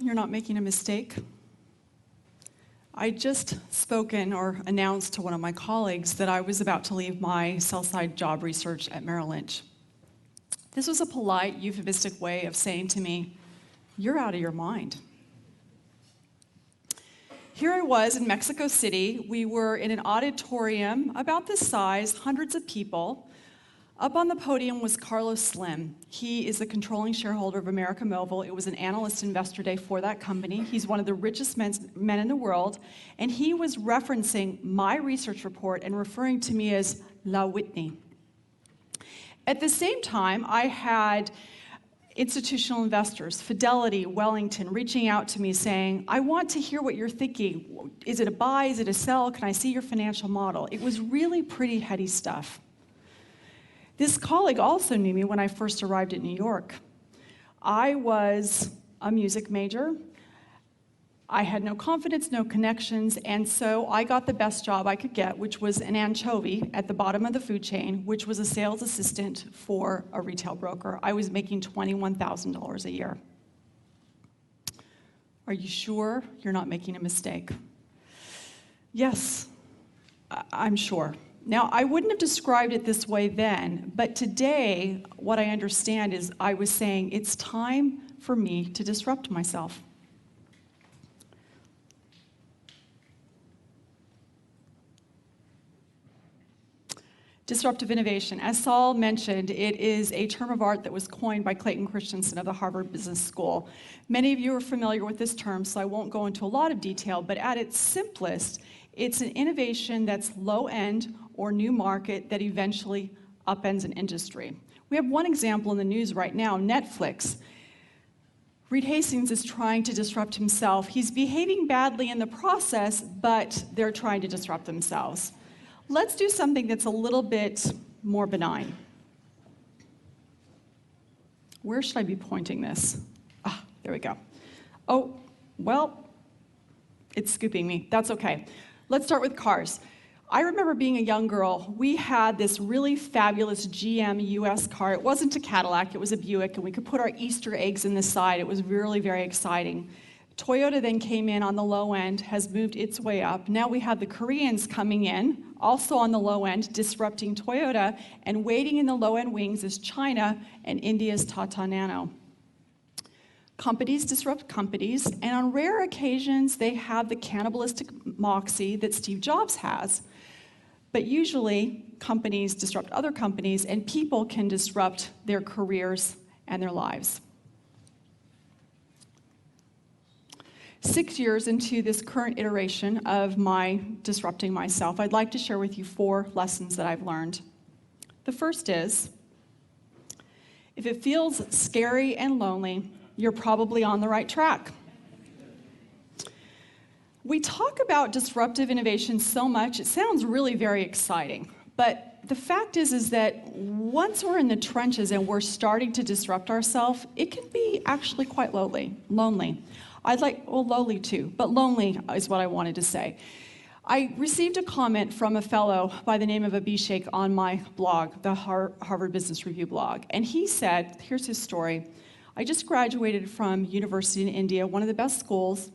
you're not making a mistake? I just spoken or announced to one of my colleagues that I was about to leave my sell-side job research at Merrill Lynch. This was a polite, euphemistic way of saying to me, you're out of your mind. Here I was in Mexico City. We were in an auditorium about this size, hundreds of people. Up on the podium was Carlos Slim. He is the controlling shareholder of América Móvil. It was an analyst investor day for that company. He's one of the richest men in the world, and he was referencing my research report and referring to me as La Whitney. At the same time, I had institutional investors, Fidelity, Wellington, reaching out to me saying, I want to hear what you're thinking. Is it a buy? Is it a sell? Can I see your financial model? It was really pretty heady stuff. This colleague also knew me when I first arrived at New York. I was a music major. I had no confidence, no connections, and so I got the best job I could get, which was an anchovy at the bottom of the food chain, which was a sales assistant for a retail broker. I was making $21,000 a year. Are you sure you're not making a mistake? Yes, I'm sure. Now, I wouldn't have described it this way then, but today, what I understand is I was saying it's time for me to disrupt myself. Disruptive innovation. As Saul mentioned, it is a term of art that was coined by Clayton Christensen of the Harvard Business School. Many of you are familiar with this term, so I won't go into a lot of detail, but at its simplest, it's an innovation that's low-end or new market that eventually upends an industry. We have one example in the news right now, Netflix. Reed Hastings is trying to disrupt himself. He's behaving badly in the process, but they're trying to disrupt themselves. Let's do something that's a little bit more benign. Where should I be pointing this? Ah, there we go. Oh, well, it's scooping me. That's okay. Let's start with cars. I remember being a young girl, we had this really fabulous GM US car. It wasn't a Cadillac, it was a Buick, and we could put our Easter eggs in the side. It was really very exciting. Toyota then came in on the low end, has moved its way up. Now we have the Koreans coming in, also on the low end, disrupting Toyota, and waiting in the low end wings is China and India's Tata Nano. Companies disrupt companies, and on rare occasions, they have the cannibalistic moxie that Steve Jobs has. But usually, companies disrupt other companies, and people can disrupt their careers and their lives. 6 years into this current iteration of my disrupting myself, I'd like to share with you 4 lessons that I've learned. The first is, if it feels scary and lonely, you're probably on the right track. We talk about disruptive innovation so much, it sounds really very exciting. But the fact is that once we're in the trenches and we're starting to disrupt ourselves, it can be actually quite lonely. Lowly too, but lonely is what I wanted to say. I received a comment from a fellow by the name of Abhishek on my blog, the Harvard Business Review blog, and he said, here's his story, I just graduated from university in India, one of the best schools,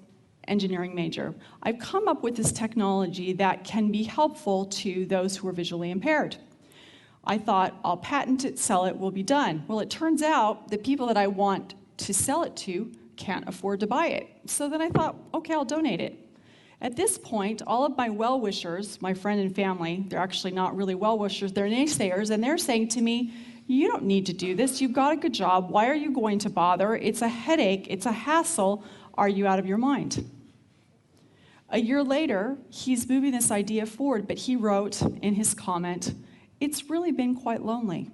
engineering major. I've come up with this technology that can be helpful to those who are visually impaired. I thought, I'll patent it, sell it, we'll be done. Well, it turns out the people that I want to sell it to can't afford to buy it. So then I thought, okay, I'll donate it. At this point, all of my well-wishers, my friend and family, they're actually not really well-wishers, they're naysayers, and they're saying to me, you don't need to do this, you've got a good job, why are you going to bother? It's a headache, it's a hassle, are you out of your mind? A year later, he's moving this idea forward, but he wrote in his comment, it's really been quite lonely.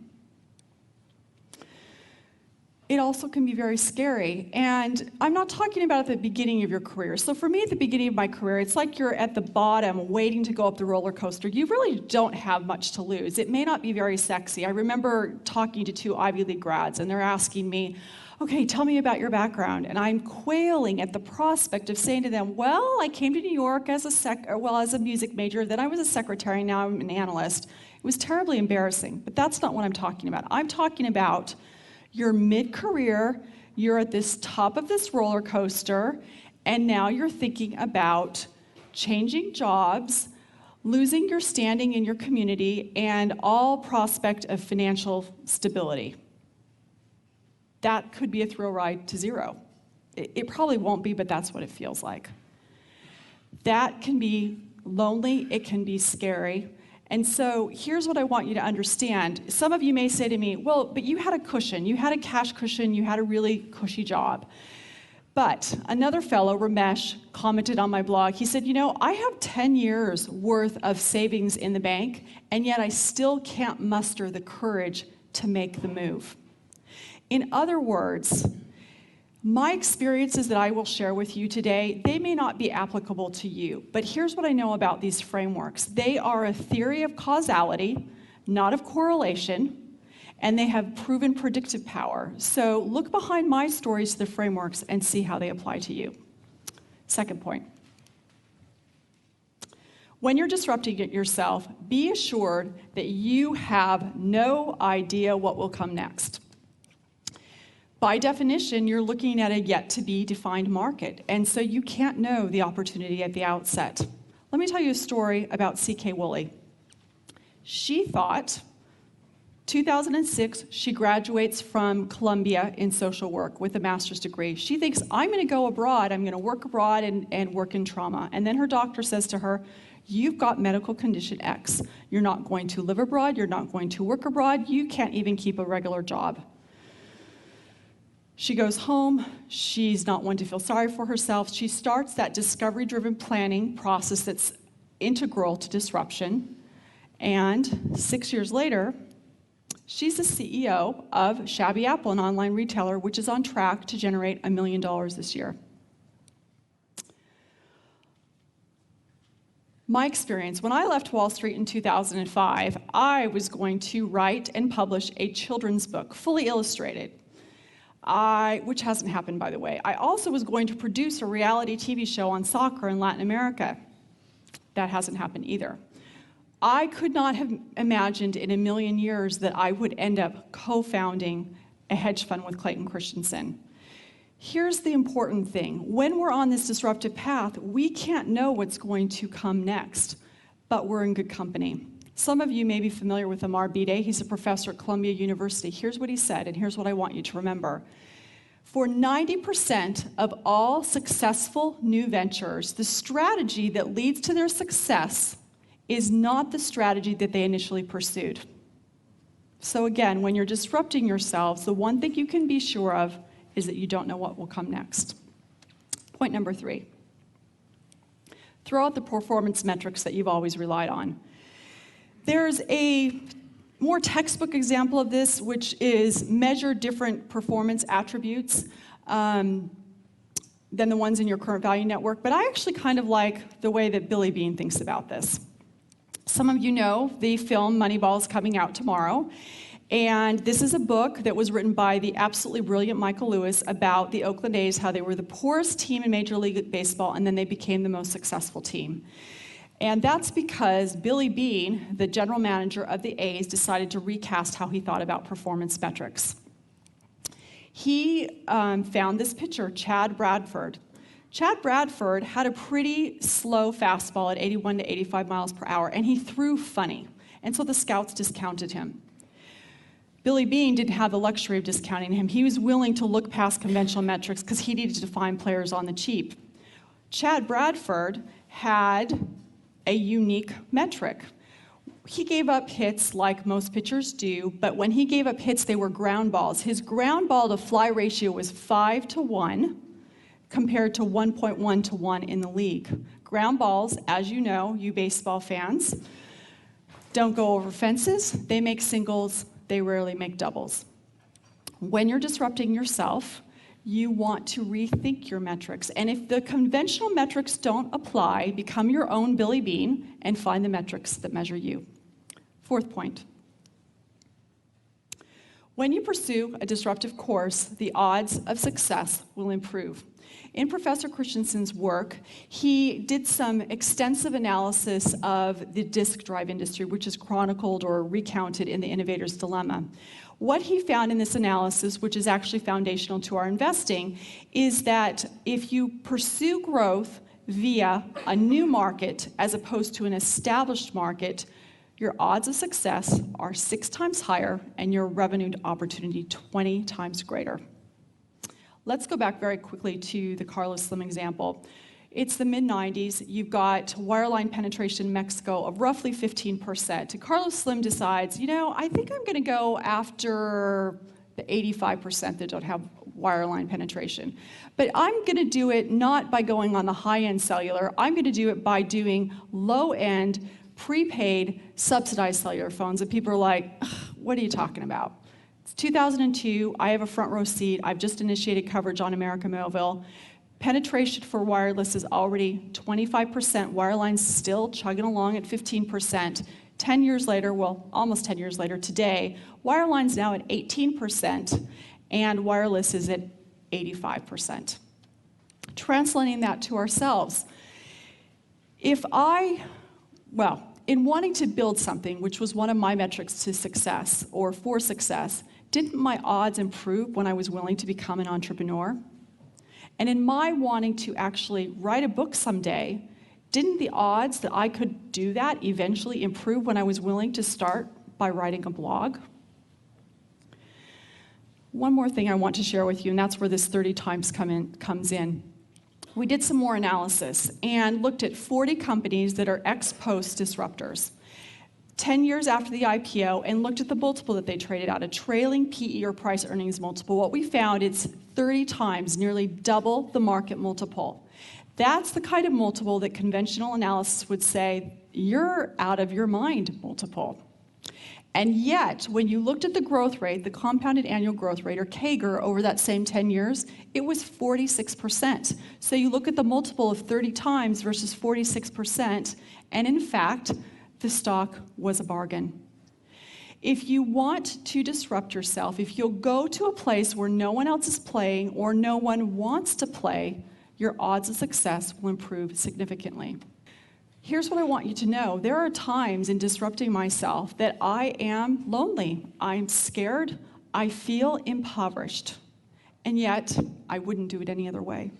It also can be very scary, and I'm not talking about at the beginning of your career. So for me, at the beginning of my career, it's like you're at the bottom waiting to go up the roller coaster. You really don't have much to lose. It may not be very sexy. I remember talking to 2 Ivy League grads, and they're asking me, okay, tell me about your background. And I'm quailing at the prospect of saying to them, well, I came to New York as a music major, then I was a secretary, now I'm an analyst. It was terribly embarrassing, but that's not what I'm talking about. I'm talking about you're mid-career, you're at this top of this roller coaster, and now you're thinking about changing jobs, losing your standing in your community, and all prospect of financial stability. That could be a thrill ride to zero. It probably won't be, but that's what it feels like. That can be lonely, it can be scary. And so here's what I want you to understand. Some of you may say to me, well, but you had a cushion, you had a cash cushion, you had a really cushy job. But another fellow, Ramesh, commented on my blog. He said, I have 10 years worth of savings in the bank, and yet I still can't muster the courage to make the move. In other words, my experiences that I will share with you today, they may not be applicable to you, but here's what I know about these frameworks. They are a theory of causality, not of correlation, and they have proven predictive power. So look behind my stories to the frameworks and see how they apply to you. Second point. When you're disrupting it yourself, be assured that you have no idea what will come next. By definition, you're looking at a yet-to-be-defined market, and so you can't know the opportunity at the outset. Let me tell you a story about C.K. Woolley. She thought, 2006, she graduates from Columbia in social work with a master's degree. She thinks, I'm going to go abroad, I'm going to work abroad and work in trauma. And then her doctor says to her, you've got medical condition X. You're not going to live abroad, you're not going to work abroad, you can't even keep a regular job. She goes home, she's not one to feel sorry for herself. She starts that discovery-driven planning process that's integral to disruption. And 6 years later, she's the CEO of Shabby Apple, an online retailer, which is on track to generate $1 million this year. My experience, when I left Wall Street in 2005, I was going to write and publish a children's book, fully illustrated. Which hasn't happened, by the way. I also was going to produce a reality TV show on soccer in Latin America. That hasn't happened either. I could not have imagined in a million years that I would end up co-founding a hedge fund with Clayton Christensen. Here's the important thing. When we're on this disruptive path, we can't know what's going to come next, but we're in good company. Some of you may be familiar with Amar Bide. He's a professor at Columbia University. Here's what he said, and here's what I want you to remember. For 90% of all successful new ventures, the strategy that leads to their success is not the strategy that they initially pursued. So again, when you're disrupting yourselves, the one thing you can be sure of is that you don't know what will come next. Point number 3. Throw out the performance metrics that you've always relied on. There's a more textbook example of this, which is measure different performance attributes than the ones in your current value network, but I actually kind of like the way that Billy Beane thinks about this. Some of you know the film Moneyball is coming out tomorrow, and this is a book that was written by the absolutely brilliant Michael Lewis about the Oakland A's, how they were the poorest team in Major League Baseball, and then they became the most successful team. And that's because Billy Beane, the general manager of the A's, decided to recast how he thought about performance metrics. He found this pitcher, Chad Bradford. Chad Bradford had a pretty slow fastball at 81 to 85 miles per hour, and he threw funny. And so the scouts discounted him. Billy Beane didn't have the luxury of discounting him. He was willing to look past conventional metrics because he needed to find players on the cheap. Chad Bradford had a unique metric. He gave up hits like most pitchers do, but when he gave up hits, they were ground balls. His ground ball to fly ratio was 5 to 1 compared to 1.1 to 1 in the league. Ground balls, as you know, you baseball fans, don't go over fences. They make singles. They rarely make doubles. When you're disrupting yourself, you want to rethink your metrics. And if the conventional metrics don't apply, become your own Billy Beane and find the metrics that measure you. Fourth point. When you pursue a disruptive course, the odds of success will improve. In Professor Christensen's work, he did some extensive analysis of the disk drive industry, which is chronicled or recounted in The Innovator's Dilemma. What he found in this analysis, which is actually foundational to our investing, is that if you pursue growth via a new market as opposed to an established market, your odds of success are 6 times higher and your revenue opportunity 20 times greater. Let's go back very quickly to the Carlos Slim example. It's the mid-90s. You've got wireline penetration in Mexico of roughly 15%. And Carlos Slim decides, I think I'm going to go after the 85% that don't have wireline penetration. But I'm going to do it not by going on the high-end cellular. I'm going to do it by doing low-end, prepaid, subsidized cellular phones. And people are like, what are you talking about? It's 2002. I have a front row seat. I've just initiated coverage on America Millville. Penetration for wireless is already 25%. Wireline's still chugging along at 15%. 10 years later, well, almost 10 years later today, wireline's now at 18%, and wireless is at 85%. Translating that to ourselves, in wanting to build something, which was one of my metrics to success, or for success, didn't my odds improve when I was willing to become an entrepreneur? And in my wanting to actually write a book someday, didn't the odds that I could do that eventually improve when I was willing to start by writing a blog? One more thing I want to share with you, and that's where this 30 times comes in. We did some more analysis and looked at 40 companies that are ex-post disruptors. 10 years after the IPO, and looked at the multiple that they traded at, a trailing PE or price earnings multiple. What we found, it's 30 times, nearly double the market multiple. That's the kind of multiple that conventional analysis would say, you're out of your mind multiple. And yet, when you looked at the growth rate, the compounded annual growth rate, or CAGR, over that same 10 years, it was 46%. So you look at the multiple of 30 times versus 46%, and in fact, the stock was a bargain. If you want to disrupt yourself, if you'll go to a place where no one else is playing or no one wants to play, your odds of success will improve significantly. Here's what I want you to know. There are times in disrupting myself that I am lonely. I'm scared. I feel impoverished. And yet, I wouldn't do it any other way.